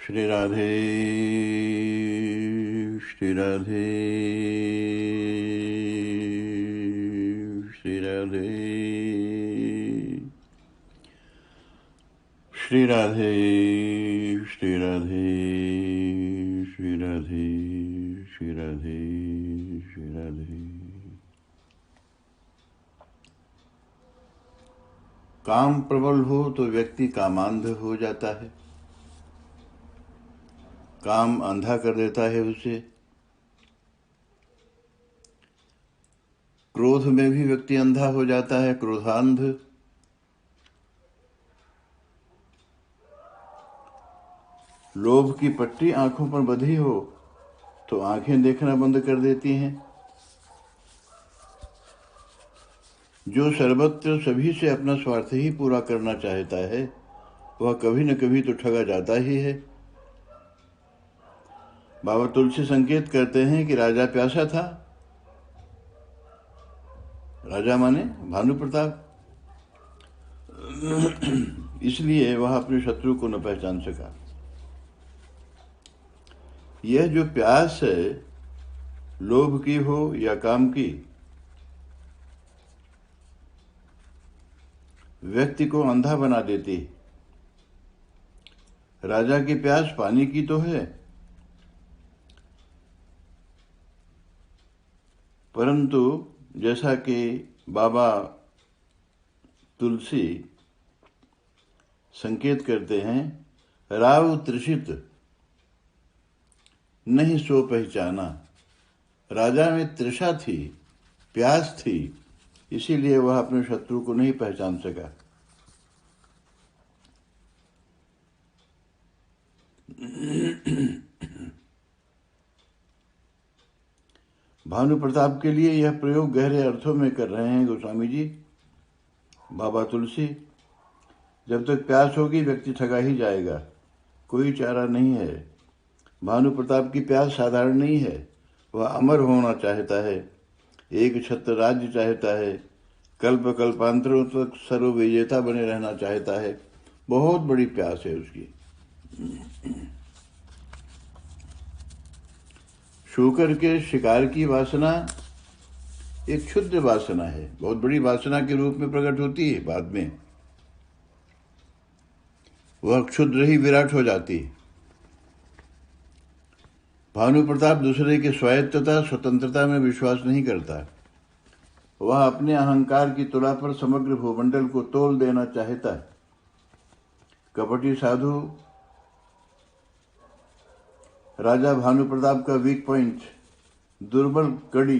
श्री राधे श्री राधे श्री राधे श्री राधे श्री राधे श्री राधे श्री राधे श्री राधे। काम प्रबल हो तो व्यक्ति कामांध हो जाता है, काम अंधा कर देता है उसे। क्रोध में भी व्यक्ति अंधा हो जाता है, क्रोधांध। लोभ की पट्टी आंखों पर बंधी हो तो आंखें देखना बंद कर देती हैं। जो सर्वत्र सभी से अपना स्वार्थ ही पूरा करना चाहता है वह कभी न कभी तो ठगा जाता ही है। बाबा तुलसी संकेत करते हैं कि राजा प्यासा था। राजा माने भानु प्रताप, इसलिए वह अपने शत्रु को न पहचान सका। यह जो प्यास है, लोभ की हो या काम की, व्यक्ति को अंधा बना देती है। राजा की प्यास पानी की तो है, परंतु जैसा कि बाबा तुलसी संकेत करते हैं, राव तृषित नहीं सो पहचाना। राजा में तृषा थी, प्यास थी, इसीलिए वह अपने शत्रु को नहीं पहचान सका। भानु प्रताप के लिए यह प्रयोग गहरे अर्थों में कर रहे हैं गोस्वामी जी। बाबा तुलसी, जब तक प्यास होगी व्यक्ति ठगा ही जाएगा, कोई चारा नहीं है। भानु प्रताप की प्यास साधारण नहीं है, वह अमर होना चाहता है, एक छत्र राज्य चाहता है, कल्प कल्पांतरों तक सर्व विजेता बने रहना चाहता है। बहुत बड़ी प्यास है उसकी। शूकर के शिकार की वासना एक क्षुद्र वासना है, बहुत बड़ी वासना के रूप में प्रकट होती है। बाद में वह क्षुद्र ही विराट हो जाती है। भानु प्रताप दूसरे के स्वायत्तता स्वतंत्रता में विश्वास नहीं करता। वह अपने अहंकार की तुला पर समग्र भूमंडल को तोल देना चाहता है। कपटी साधु राजा भानु प्रताप का वीक पॉइंट, दुर्बल कड़ी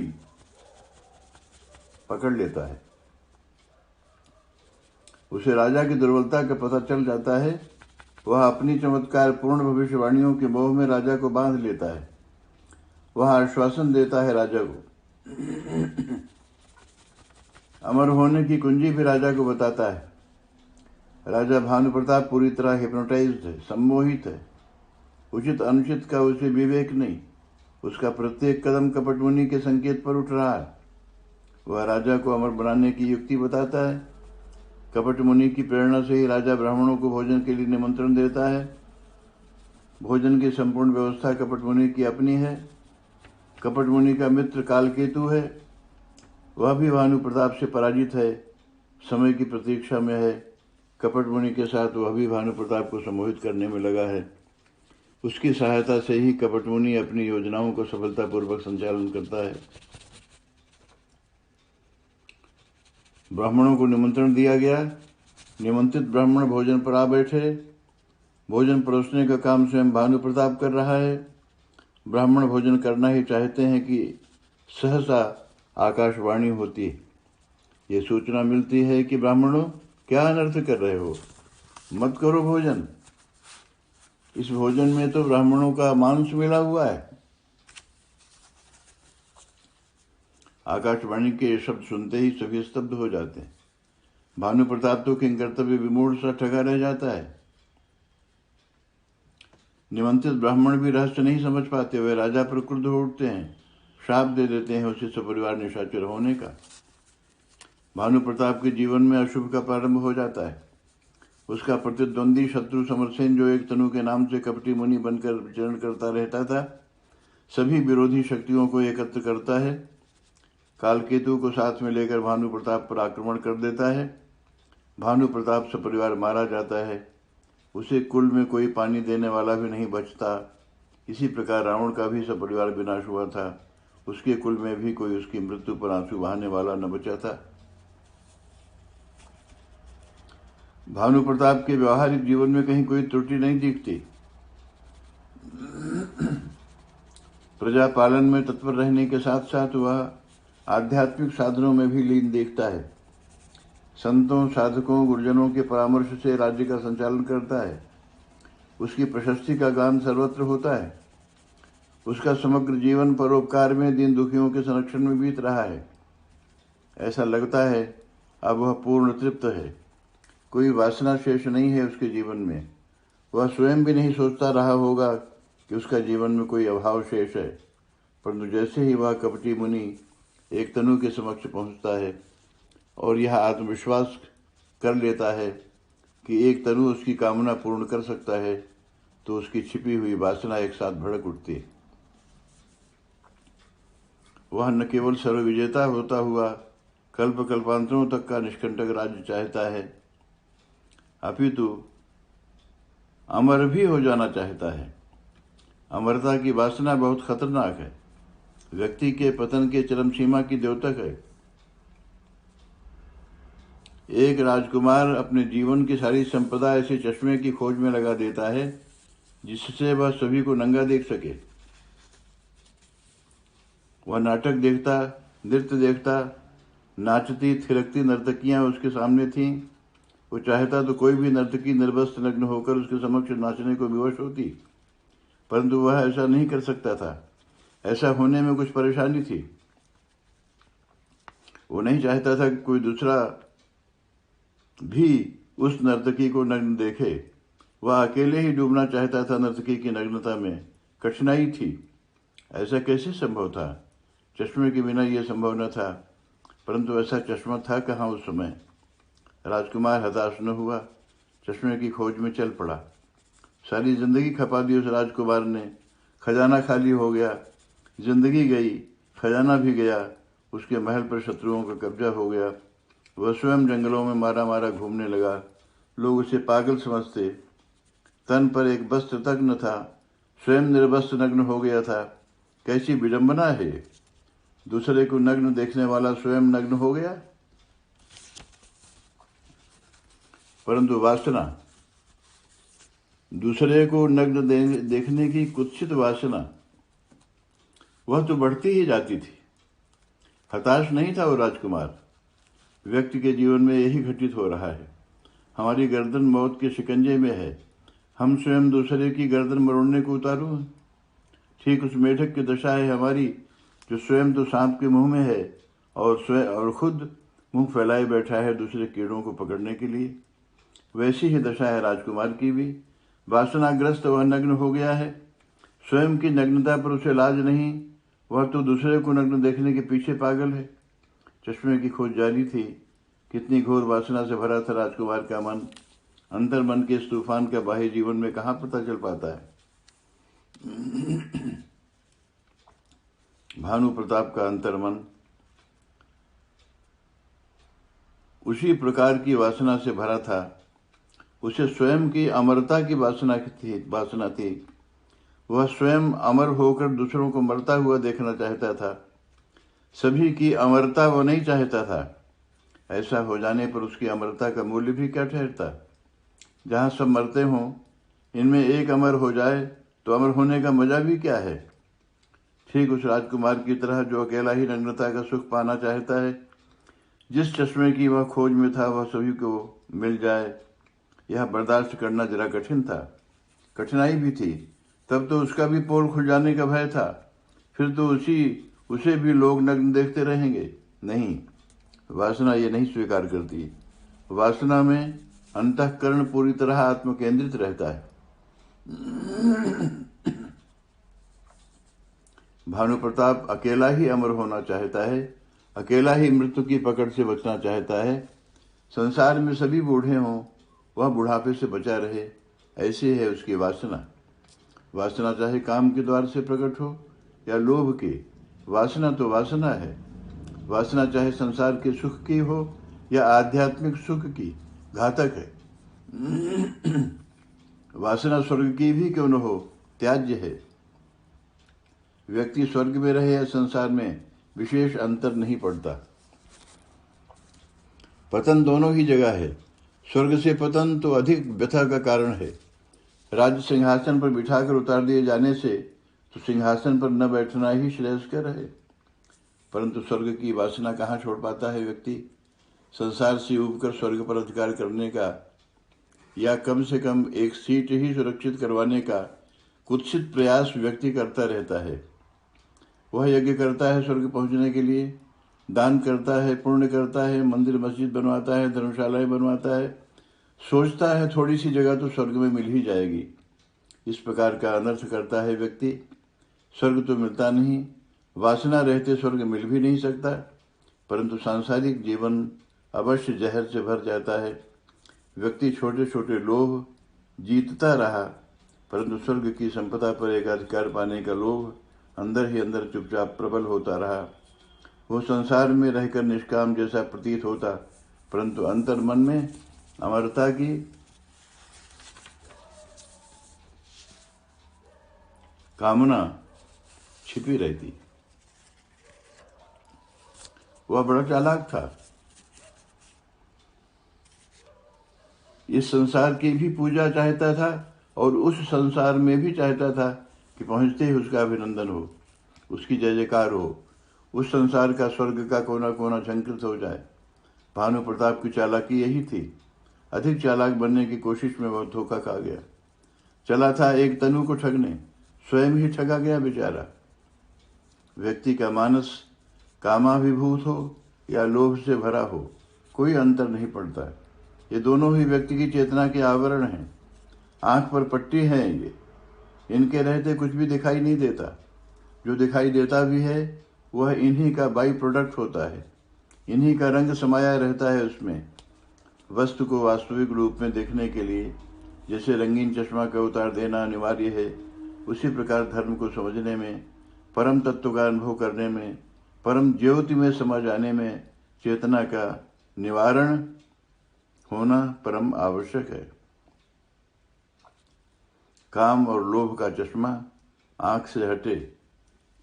पकड़ लेता है। उसे राजा की दुर्बलता का पता चल जाता है। वह अपनी चमत्कार पूर्ण भविष्यवाणियों के मोह में राजा को बांध लेता है। वह आश्वासन देता है राजा को, अमर होने की कुंजी भी राजा को बताता है। राजा भानु प्रताप पूरी तरह हिप्नोटाइज्ड है, सम्मोहित है। उचित अनुचित का उसे विवेक नहीं। उसका प्रत्येक कदम कपट मुनि के संकेत पर उठ रहा है। वह राजा को अमर बनाने की युक्ति बताता है। कपट मुनि की प्रेरणा से ही राजा ब्राह्मणों को भोजन के लिए निमंत्रण देता है। भोजन की संपूर्ण व्यवस्था कपट मुनि की अपनी है। कपट मुनि का मित्र कालकेतु है, वह भी भानु प्रताप से पराजित है, समय की प्रतीक्षा में है। कपट मुनि के साथ वह भी भानु प्रताप को सम्मोहित करने में लगा है। उसकी सहायता से ही कपट मुनि अपनी योजनाओं को सफलतापूर्वक संचालन करता है। ब्राह्मणों को निमंत्रण दिया गया। निमंत्रित ब्राह्मण भोजन पर आ बैठे। भोजन परोसने का काम स्वयं भानु प्रताप कर रहा है। ब्राह्मण भोजन करना ही चाहते हैं कि सहसा आकाशवाणी होती है। ये सूचना मिलती है कि ब्राह्मणों, क्या अनर्थ कर रहे हो, मत करो भोजन। इस भोजन में तो ब्राह्मणों का मांस मिला हुआ है। आकाशवाणी के शब्द सुनते ही सभी स्तब्ध हो जाते हैं। भानु प्रताप तो किंकर्तव्य विमूढ़ सा ठगा रह जाता है। निमंत्रित ब्राह्मण भी रहस्य नहीं समझ पाते। वे राजा पर क्रुद्ध हो उठते हैं, श्राप दे देते हैं उसे सपरिवार निशाचर होने का। भानु प्रताप के जीवन में अशुभ का प्रारंभ हो जाता है। उसका प्रतिद्वंदी शत्रु समरसेन, जो एक तनु के नाम से कपटी मुनि बनकर विचरण करता रहता था, सभी विरोधी शक्तियों को एकत्र करता है। कालकेतु को साथ में लेकर भानु प्रताप पर आक्रमण कर देता है। भानु प्रताप सपरिवार मारा जाता है। उसे कुल में कोई पानी देने वाला भी नहीं बचता। इसी प्रकार रावण का भी सपरिवार विनाश हुआ था। उसके कुल में भी कोई उसकी मृत्यु पर आंसू बहाने वाला न बचा था। भानु प्रताप के व्यवहारिक जीवन में कहीं कोई त्रुटि नहीं दिखती। प्रजा पालन में तत्पर रहने के साथ साथ वह आध्यात्मिक साधनों में भी लीन दिखता है। संतों, साधकों, गुरुजनों के परामर्श से राज्य का संचालन करता है। उसकी प्रशस्ति का गान सर्वत्र होता है। उसका समग्र जीवन परोपकार में, दीन दुखियों के संरक्षण में बीत रहा है। ऐसा लगता है अब वह पूर्ण तृप्त है। कोई वासना शेष नहीं है उसके जीवन में। वह स्वयं भी नहीं सोचता रहा होगा कि उसका जीवन में कोई अभाव शेष है, परंतु जैसे ही वह कपटी मुनि एक तनु के समक्ष पहुंचता है और यह आत्मविश्वास कर लेता है कि एक तनु उसकी कामना पूर्ण कर सकता है, तो उसकी छिपी हुई वासना एक साथ भड़क उठती है। वह न केवल सर्वविजेता होता हुआ कल्प कल्पांतरों तक का निष्कंटक राज्य चाहता है, अपितु अमर भी हो जाना चाहता है। अमरता की वासना बहुत खतरनाक है, व्यक्ति के पतन के चरम सीमा की द्योतक है। एक राजकुमार अपने जीवन की सारी संपदा ऐसे चश्मे की खोज में लगा देता है जिससे वह सभी को नंगा देख सके। वह नाटक देखता, नृत्य देखता, नाचती थिरकती नर्तकियां उसके सामने थीं। वो चाहता तो कोई भी नर्तकी निर्वस्त्र नग्न होकर उसके समक्ष नाचने को विवश होती, परंतु वह ऐसा नहीं कर सकता था। ऐसा होने में कुछ परेशानी थी। वो नहीं चाहता था कि कोई दूसरा भी उस नर्तकी को नग्न देखे। वह अकेले ही डूबना चाहता था नर्तकी की नग्नता में। कठिनाई थी। ऐसा कैसे संभव था? चश्मे के बिना यह संभव न था, परंतु ऐसा चश्मा था कहाँ उस समय। राजकुमार हताश न हुआ, चश्मे की खोज में चल पड़ा। सारी जिंदगी खपा दी उस राजकुमार ने। खजाना खाली हो गया, जिंदगी गई, खजाना भी गया। उसके महल पर शत्रुओं का कब्जा हो गया। वह स्वयं जंगलों में मारा मारा घूमने लगा। लोग उसे पागल समझते। तन पर एक वस्त्र तक न था, स्वयं निर्वस्त्र नग्न हो गया था। कैसी विडंबना है! दूसरे को नग्न देखने वाला स्वयं नग्न हो गया। परंतु वासना, दूसरे को नग्न देखने की कुत्सित वासना, वह तो बढ़ती ही जाती थी। हताश नहीं था वो राजकुमार। व्यक्ति के जीवन में यही घटित हो रहा है। हमारी गर्दन मौत के शिकंजे में है। हम स्वयं दूसरे की गर्दन मरोड़ने को उतारू हैं। ठीक उस मेढक की दशा है हमारी, जो स्वयं तो सांप के मुंह में है और खुद मुंह फैलाए बैठा है दूसरे कीड़ों को पकड़ने के लिए। वैसी ही दशा है राजकुमार की भी। वासनाग्रस्त वह नग्न हो गया है। स्वयं की नग्नता पर उसे लाज नहीं, वह तो दूसरे को नग्न देखने के पीछे पागल है। चश्मे की खोज जारी थी। कितनी घोर वासना से भरा था राजकुमार का मन। अंतर मन के इस तूफान का बाह्य जीवन में कहाँ पता चल पाता है। भानु प्रताप का अंतर्मन उसी प्रकार की वासना से भरा था। उसे स्वयं की अमरता की वासना थी। वह स्वयं अमर होकर दूसरों को मरता हुआ देखना चाहता था। सभी की अमरता वो नहीं चाहता था। ऐसा हो जाने पर उसकी अमरता का मूल्य भी क्या ठहरता? जहाँ सब मरते हों, इनमें एक अमर हो जाए तो अमर होने का मजा भी क्या है? ठीक उस राजकुमार की तरह जो अकेला ही नग्नता का सुख पाना चाहता है। जिस चश्मे की वह खोज में था वह सभी को मिल जाए, यह बर्दाश्त करना जरा कठिन था। कठिनाई भी थी। तब तो उसका भी पोल खुल जाने का भय था। फिर तो उसे भी लोग नग्न देखते रहेंगे। नहीं, वासना ये नहीं स्वीकार करती। वासना में अंतःकरण पूरी तरह आत्मकेंद्रित रहता है। भानु प्रताप अकेला ही अमर होना चाहता है, अकेला ही मृत्यु की पकड़ से बचना चाहता है। संसार में सभी बूढ़े हों, वह बुढ़ापे से बचा रहे, ऐसी है उसकी वासना। वासना चाहे काम के द्वार से प्रकट हो या लोभ के, वासना तो वासना है। वासना चाहे संसार के सुख की हो या आध्यात्मिक सुख की, घातक है। वासना स्वर्ग की भी क्यों न हो, त्याज्य है। व्यक्ति स्वर्ग में रहे या संसार में, विशेष अंतर नहीं पड़ता। पतन दोनों ही जगह है। स्वर्ग से पतन तो अधिक व्यथा का कारण है। राज्य सिंहासन पर बिठाकर उतार दिए जाने से तो सिंहासन पर न बैठना ही श्रेयस्कर है। परंतु स्वर्ग की वासना कहाँ छोड़ पाता है व्यक्ति। संसार से उबकर स्वर्ग पर अधिकार करने का या कम से कम एक सीट ही सुरक्षित करवाने का कुत्सित प्रयास व्यक्ति करता रहता है। वह यज्ञ करता है स्वर्ग पहुंचने के लिए, दान करता है, पुण्य करता है, मंदिर मस्जिद बनवाता है, धर्मशालाएं बनवाता है, सोचता है थोड़ी सी जगह तो स्वर्ग में मिल ही जाएगी। इस प्रकार का अनर्थ करता है व्यक्ति। स्वर्ग तो मिलता नहीं, वासना रहते स्वर्ग मिल भी नहीं सकता। परंतु सांसारिक जीवन अवश्य जहर से भर जाता है। व्यक्ति छोटे छोटे लोभ जीतता रहा, परंतु स्वर्ग की संपदा पर एक अधिकार पाने का लोभ अंदर ही अंदर चुपचाप प्रबल होता रहा। वो संसार में रहकर निष्काम जैसा प्रतीत होता, परंतु अंतर मन में अमरता की कामना छिपी रहती। वह बड़ा चालाक था। इस संसार की भी पूजा चाहता था और उस संसार में भी चाहता था कि पहुंचते ही उसका अभिनंदन हो, उसकी जय जयकार हो, उस संसार का स्वर्ग का कोना कोना झंकृत हो जाए। भानु प्रताप की चालाकी यही थी। अधिक चालाक बनने की कोशिश में वह धोखा खा गया। चला था एक तनु को ठगने, स्वयं ही ठगा गया बेचारा। व्यक्ति का मानस कामाभिभूत हो या लोभ से भरा हो, कोई अंतर नहीं पड़ता। ये दोनों ही व्यक्ति की चेतना के आवरण हैं। आंख पर पट्टी है ये, इनके रहते कुछ भी दिखाई नहीं देता। जो दिखाई देता भी है वह इन्हीं का बाई प्रोडक्ट होता है, इन्हीं का रंग समाया रहता है उसमें। वस्तु को वास्तविक रूप में देखने के लिए जैसे रंगीन चश्मा का उतार देना अनिवार्य है, उसी प्रकार धर्म को समझने में, परम तत्व का अनुभव करने में, परम ज्योति में समा जाने में चेतना का निवारण होना परम आवश्यक है। काम और लोभ का चश्मा आंख से हटे,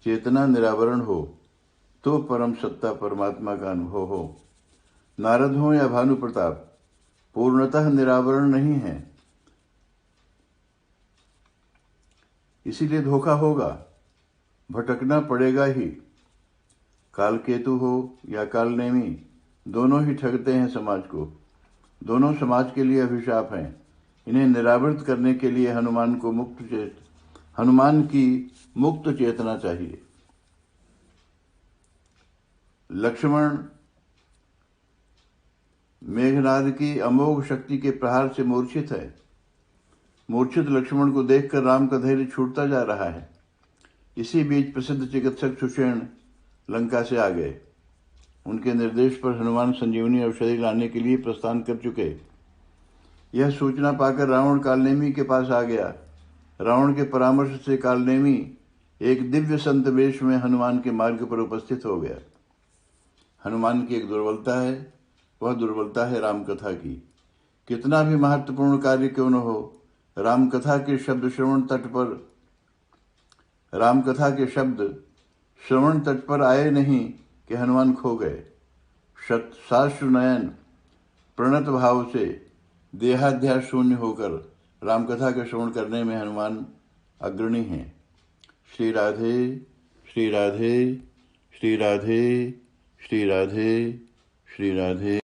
चेतना निरावरण हो, तो परम सत्ता परमात्मा का अनुभव हो। नारद हो या भानु प्रताप, पूर्णतः निरावरण नहीं है। इसीलिए धोखा होगा, भटकना पड़ेगा ही। कालकेतु हो या कालनेमी, दोनों ही ठगते हैं समाज को। दोनों समाज के लिए अभिशाप हैं। इन्हें निरावृत करने के लिए हनुमान की मुक्त चेतना चाहिए। लक्ष्मण मेघनाद की अमोघ शक्ति के प्रहार से मूर्छित है। मूर्छित लक्ष्मण को देखकर राम का धैर्य छूटता जा रहा है। इसी बीच प्रसिद्ध चिकित्सक सुषेण लंका से आ गए। उनके निर्देश पर हनुमान संजीवनी औषधि लाने के लिए प्रस्थान कर चुके। यह सूचना पाकर रावण कालनेमी के पास आ गया। रावण के परामर्श से कालनेमी एक दिव्य संत वेश में हनुमान के मार्ग पर उपस्थित हो गया। हनुमान की एक दुर्बलता है, वह दुर्बलता है रामकथा की। कितना भी महत्वपूर्ण कार्य क्यों न हो, रामकथा के शब्द श्रवण तट पर आए नहीं कि हनुमान खो गए। साश्रु नयन प्रणत भाव से देहाध्यास शून्य होकर रामकथा का श्रवण करने में हनुमान अग्रणी हैं। श्री राधे श्री राधे श्री राधे श्री राधे श्री राधे।